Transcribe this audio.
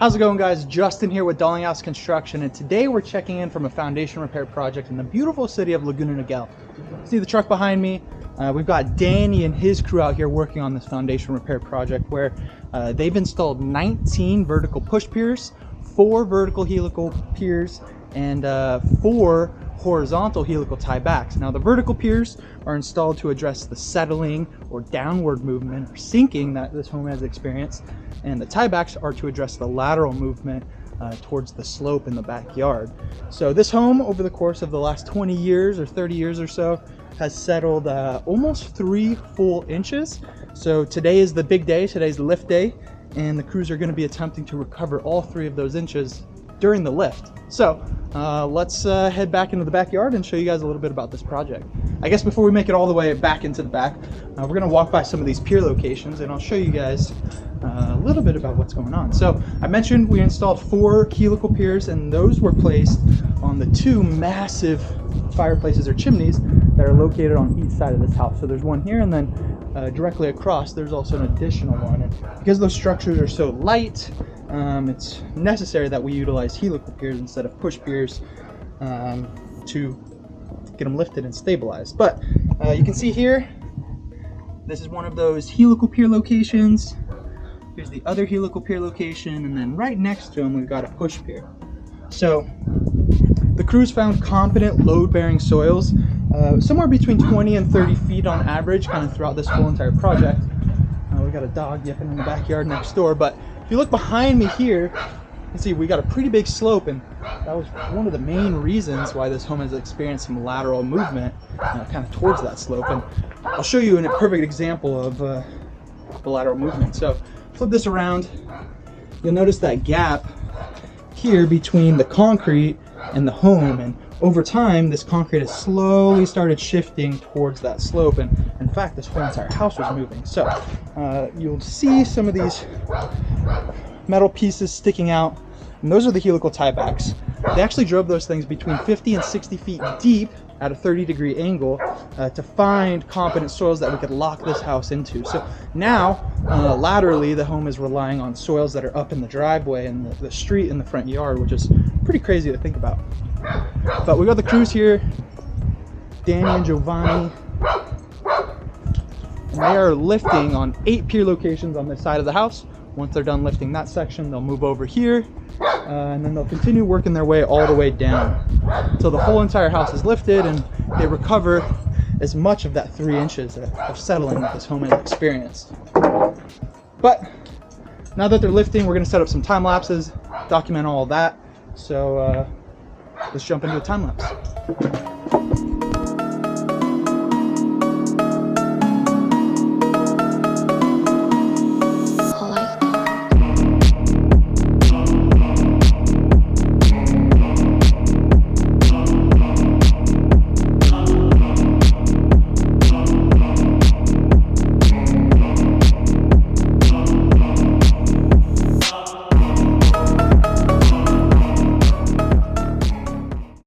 How's it going, guys? Justin here with Dalinghaus Construction, and today we're checking in from a foundation repair project in the beautiful city of Laguna Niguel. See the truck behind me? We've got Danny and his crew out here working on this foundation repair project where they've installed 19 vertical push piers, 4 vertical helical piers, and 4 horizontal helical tiebacks. Now the vertical piers are installed to address the settling or downward movement or sinking that this home has experienced, and the tiebacks are to address the lateral movement towards the slope in the backyard. So this home, over the course of the last 20 years or 30 years or so, has settled almost 3 full inches. So today is the big day, today's the lift day, and the crews are going to be attempting to recover all 3 of those inches during the lift. So let's head back into the backyard and show you guys a little bit about this project. I guess before we make it all the way back into the back, we're going to walk by some of these pier locations and I'll show you guys a little bit about what's going on. So I mentioned we installed 4 helical piers, and those were placed on the 2 massive fireplaces or chimneys that are located on each side of this house. So there's one here, and then directly across there's also an additional one. And because those structures are so light, it's necessary that we utilize helical piers instead of push piers to get them lifted and stabilized. But you can see here, this is one of those helical pier locations. Here's the other helical pier location, and then right next to them we've got a push pier. So the crews found competent load-bearing soils somewhere between 20 and 30 feet on average, kind of throughout this whole entire project. We got a dog yipping in the backyard next door, but if you look behind me here, you can see we got a pretty big slope, and that was one of the main reasons why this home has experienced some lateral movement kind of towards that slope. And I'll show you a perfect example of the lateral movement. So flip this around, you'll notice that gap here between the concrete and the home, and over time this concrete has slowly started shifting towards that slope, and in fact this whole entire house was moving. So you'll see some of these metal pieces sticking out, and those are the helical tiebacks. They actually drove those things between 50 and 60 feet deep at a 30-degree angle to find competent soils that we could lock this house into. So now laterally the home is relying on soils that are up in the driveway and the street in the front yard, which is pretty crazy to think about. But we got the crews here, Danny and Giovanni, and they are lifting on 8 pier locations on this side of the house. Once they're done lifting that section, they'll move over here, and then they'll continue working their way all the way down until the whole entire house is lifted and they recover as much of that 3 inches of settling that this home has experienced. But now that they're lifting, we're going to set up some time lapses, document all of that. So let's jump into a time lapse.